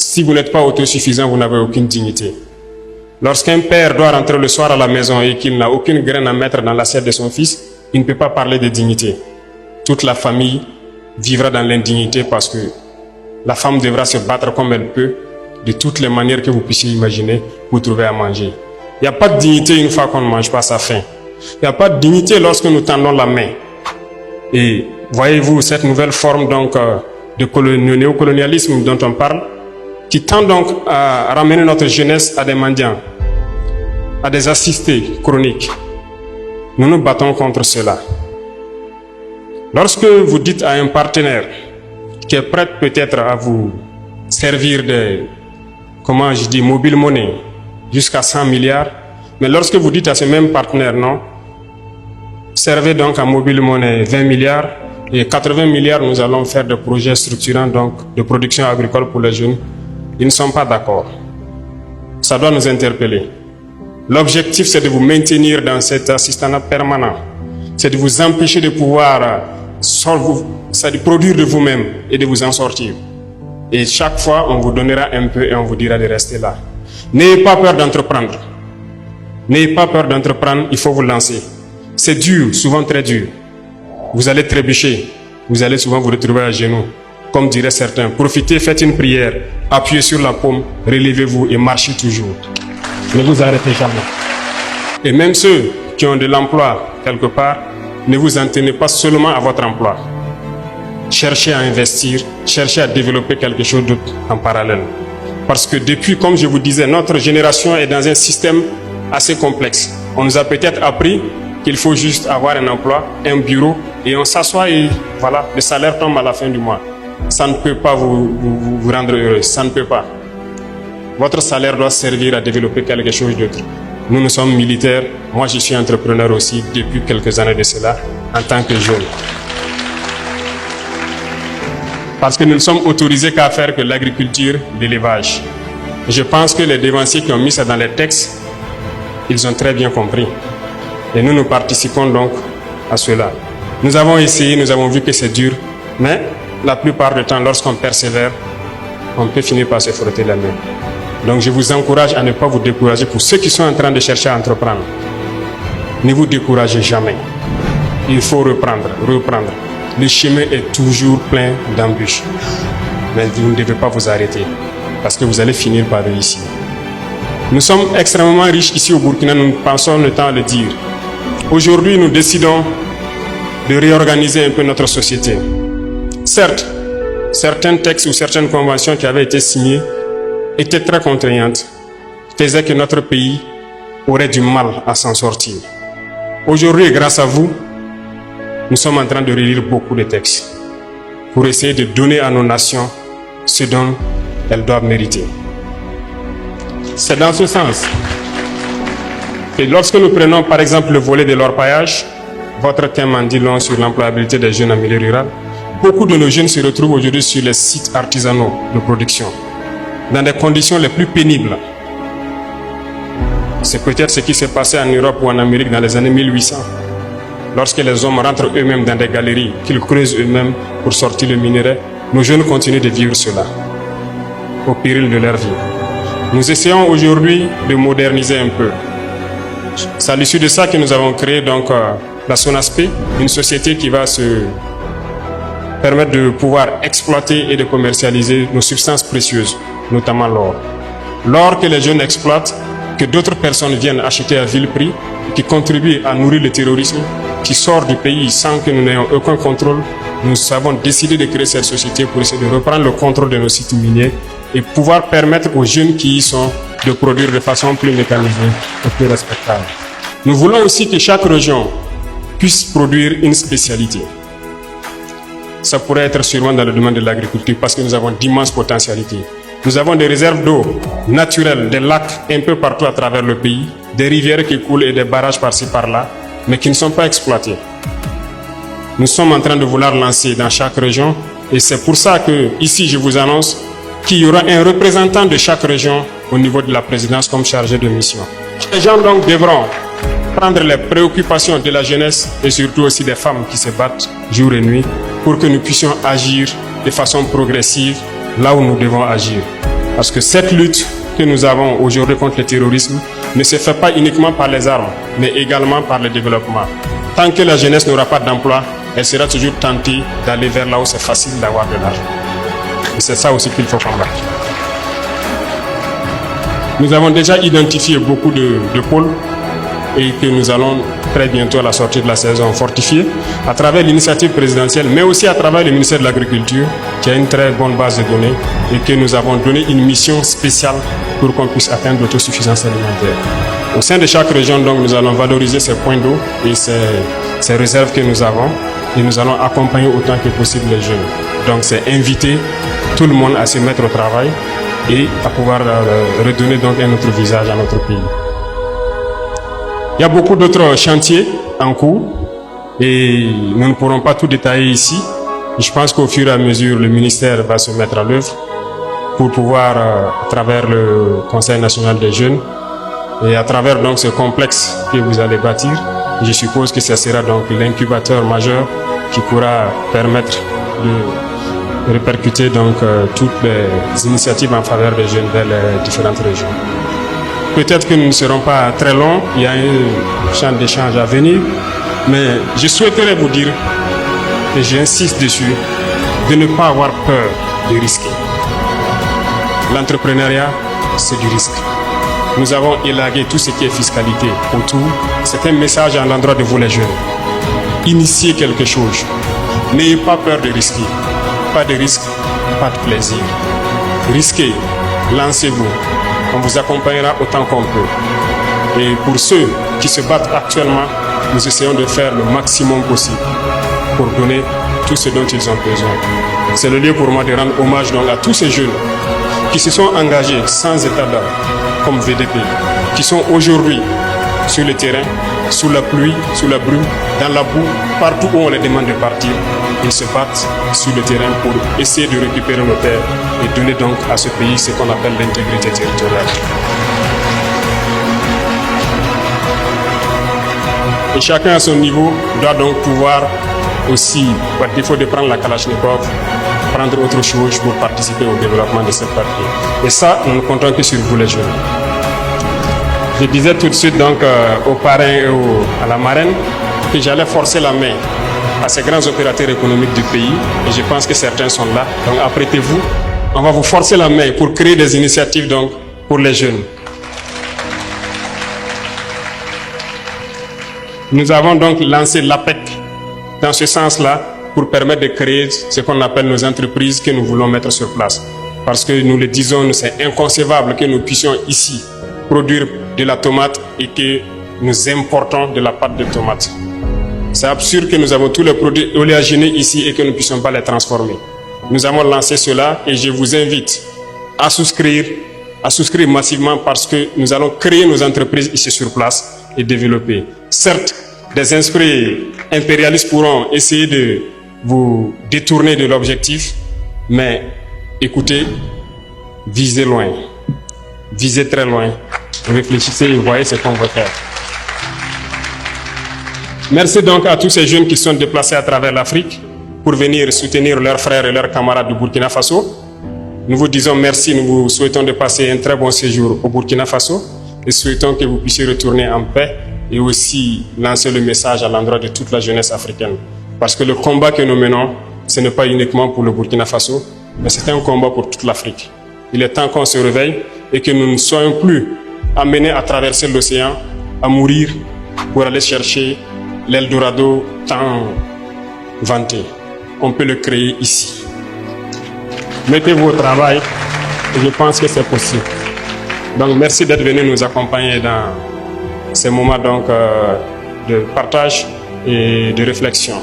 Si vous n'êtes pas autosuffisant, vous n'avez aucune dignité. Lorsqu'un père doit rentrer le soir à la maison et qu'il n'a aucune graine à mettre dans l'assiette de son fils, il ne peut pas parler de dignité. Toute la famille vivra dans l'indignité parce que la femme devra se battre comme elle peut, de toutes les manières que vous puissiez imaginer, pour trouver à manger. Il n'y a pas de dignité une fois qu'on ne mange pas sa faim. Il n'y a pas de dignité lorsque nous tendons la main. Et voyez-vous cette nouvelle forme donc de néocolonialisme dont on parle, qui tend donc à ramener notre jeunesse à des mendiants, à des assistés chroniques. Nous nous battons contre cela. Lorsque vous dites à un partenaire qui est prêt peut-être à vous servir de, mobile money jusqu'à 100 milliards, mais lorsque vous dites à ce même partenaire, non, servez donc à mobile money 20 milliards et 80 milliards, nous allons faire des projets structurants donc de production agricole pour les jeunes, ils ne sont pas d'accord. Ça doit nous interpeller. L'objectif, c'est de vous maintenir dans cet assistanat permanent. C'est de vous empêcher de pouvoir produire de vous-même et de vous en sortir. Et chaque fois, on vous donnera un peu et on vous dira de rester là. N'ayez pas peur d'entreprendre. N'ayez pas peur d'entreprendre, il faut vous lancer. C'est dur, souvent très dur. Vous allez trébucher. Vous allez souvent vous retrouver à genoux. Comme diraient certains, profitez, faites une prière, appuyez sur la paume, relevez-vous et marchez toujours. Ne vous arrêtez jamais. Et même ceux qui ont de l'emploi quelque part, ne vous en tenez pas seulement à votre emploi. Cherchez à investir, cherchez à développer quelque chose d'autre en parallèle. Parce que depuis, comme je vous disais, notre génération est dans un système assez complexe. On nous a peut-être appris qu'il faut juste avoir un emploi, un bureau, et on s'assoit et voilà, le salaire tombe à la fin du mois. Ça ne peut pas vous rendre heureux, ça ne peut pas. Votre salaire doit servir à développer quelque chose d'autre. Nous sommes militaires, moi je suis entrepreneur aussi depuis quelques années de cela, en tant que jeune. Parce que nous ne sommes autorisés qu'à faire que l'agriculture, l'élevage. Je pense que les dévanciers qui ont mis ça dans les textes, ils ont très bien compris. Et nous participons donc à cela. Nous avons essayé, nous avons vu que c'est dur, mais la plupart du temps, lorsqu'on persévère, on peut finir par se frotter la main. Donc je vous encourage à ne pas vous décourager pour ceux qui sont en train de chercher à entreprendre. Ne vous découragez jamais. Il faut reprendre. Le chemin est toujours plein d'embûches. Mais vous ne devez pas vous arrêter parce que vous allez finir par réussir. Nous sommes extrêmement riches ici au Burkina, nous pensons le temps à le dire. Aujourd'hui, nous décidons de réorganiser un peu notre société. Certes, certains textes ou certaines conventions qui avaient été signées étaient très contraignantes, faisaient que notre pays aurait du mal à s'en sortir. Aujourd'hui, grâce à vous, nous sommes en train de relire beaucoup de textes pour essayer de donner à nos nations ce dont elles doivent mériter. C'est dans ce sens que lorsque nous prenons par exemple le volet de l'orpaillage, votre thème en dit long sur l'employabilité des jeunes en milieu rural, beaucoup de nos jeunes se retrouvent aujourd'hui sur les sites artisanaux de production, dans des conditions les plus pénibles. C'est peut-être ce qui s'est passé en Europe ou en Amérique dans les années 1800, lorsque les hommes rentrent eux-mêmes dans des galeries, qu'ils creusent eux-mêmes pour sortir le minerai. Nos jeunes continuent de vivre cela, au péril de leur vie. Nous essayons aujourd'hui de moderniser un peu. C'est à l'issue de ça que nous avons créé donc la SONASP, une société qui va se permettre de pouvoir exploiter et de commercialiser nos substances précieuses, notamment l'or. L'or que les jeunes exploitent, que d'autres personnes viennent acheter à vil prix, qui contribue à nourrir le terrorisme, qui sort du pays sans que nous n'ayons aucun contrôle. Nous avons décidé de créer cette société pour essayer de reprendre le contrôle de nos sites miniers et pouvoir permettre aux jeunes qui y sont de produire de façon plus mécanisée et plus respectable. Nous voulons aussi que chaque région puisse produire une spécialité. Ça pourrait être sûrement dans le domaine de l'agriculture parce que nous avons d'immenses potentialités. Nous avons des réserves d'eau naturelles, des lacs un peu partout à travers le pays, des rivières qui coulent et des barrages par-ci par-là, mais qui ne sont pas exploités. Nous sommes en train de vouloir lancer dans chaque région et c'est pour ça que ici je vous annonce qu'il y aura un représentant de chaque région au niveau de la présidence comme chargé de mission. Les gens donc devront prendre les préoccupations de la jeunesse et surtout aussi des femmes qui se battent jour et nuit pour que nous puissions agir de façon progressive là où nous devons agir. Parce que cette lutte que nous avons aujourd'hui contre le terrorisme ne se fait pas uniquement par les armes, mais également par le développement. Tant que la jeunesse n'aura pas d'emploi, elle sera toujours tentée d'aller vers là où c'est facile d'avoir de l'argent. Et c'est ça aussi qu'il faut combattre. Nous avons déjà identifié beaucoup de pôles et que nous allons très bientôt à la sortie de la saison fortifier à travers l'initiative présidentielle, mais aussi à travers le ministère de l'Agriculture qui a une très bonne base de données et que nous avons donné une mission spéciale pour qu'on puisse atteindre l'autosuffisance alimentaire. Au sein de chaque région, donc, nous allons valoriser ces points d'eau et ces réserves que nous avons et nous allons accompagner autant que possible les jeunes. Donc c'est inviter tout le monde à se mettre au travail et à pouvoir redonner donc un autre visage à notre pays. Il y a beaucoup d'autres chantiers en cours et nous ne pourrons pas tout détailler ici. Je pense qu'au fur et à mesure, le ministère va se mettre à l'œuvre pour pouvoir, à travers le Conseil national des jeunes et à travers donc ce complexe que vous allez bâtir, je suppose que ce sera donc l'incubateur majeur qui pourra permettre de répercuter donc toutes les initiatives en faveur des jeunes dans les différentes régions. Peut-être que nous ne serons pas très longs, il y a un champ d'échange à venir, mais je souhaiterais vous dire, et j'insiste dessus, de ne pas avoir peur de risquer. L'entrepreneuriat, c'est du risque. Nous avons élagué tout ce qui est fiscalité autour. C'est un message à l'endroit de vous les jeunes. Initiez quelque chose. N'ayez pas peur de risquer. Pas de risque, pas de plaisir. Risquez, lancez-vous. On vous accompagnera autant qu'on peut. Et pour ceux qui se battent actuellement, nous essayons de faire le maximum possible pour donner tout ce dont ils ont besoin. C'est le lieu pour moi de rendre hommage donc à tous ces jeunes qui se sont engagés sans état d'âme, comme VDP, qui sont aujourd'hui sur le terrain, sous la pluie, sous la brume, dans la boue, partout où on les demande de partir. Ils se battent sur le terrain pour essayer de récupérer nos terres et donner donc à ce pays ce qu'on appelle l'intégrité territoriale. Et chacun à son niveau doit donc pouvoir aussi, par défaut de prendre la Kalachnikov, prendre autre chose pour participer au développement de cette patrie. Et ça, nous ne comptons que sur vous les jeunes. Je disais tout de suite donc aux parrains et à la marraine que j'allais forcer la main à ces grands opérateurs économiques du pays et je pense que certains sont là. Donc apprêtez-vous, on va vous forcer la main pour créer des initiatives donc pour les jeunes. Nous avons donc lancé l'APEC dans ce sens-là pour permettre de créer ce qu'on appelle nos entreprises que nous voulons mettre sur place. Parce que nous le disons, c'est inconcevable que nous puissions ici produire de la tomate et que nous importons de la pâte de tomate. C'est absurde que nous avons tous les produits oléagineux ici et que nous ne puissions pas les transformer. Nous avons lancé cela et je vous invite à souscrire massivement parce que nous allons créer nos entreprises ici sur place et développer. Certes, des esprits impérialistes pourront essayer de vous détourner de l'objectif, mais écoutez, visez loin, visez très loin, réfléchissez et voyez ce qu'on veut faire. Merci donc à tous ces jeunes qui sont déplacés à travers l'Afrique pour venir soutenir leurs frères et leurs camarades du Burkina Faso. Nous vous disons merci, nous vous souhaitons de passer un très bon séjour au Burkina Faso et souhaitons que vous puissiez retourner en paix et aussi lancer le message à l'endroit de toute la jeunesse africaine. Parce que le combat que nous menons, ce n'est pas uniquement pour le Burkina Faso, mais c'est un combat pour toute l'Afrique. Il est temps qu'on se réveille et que nous ne soyons plus amenés à traverser l'océan, à mourir pour aller chercher l'Eldorado tant vanté. On peut le créer ici. Mettez-vous au travail et je pense que c'est possible. Donc merci d'être venu nous accompagner dans ces moments donc, de partage et de réflexion.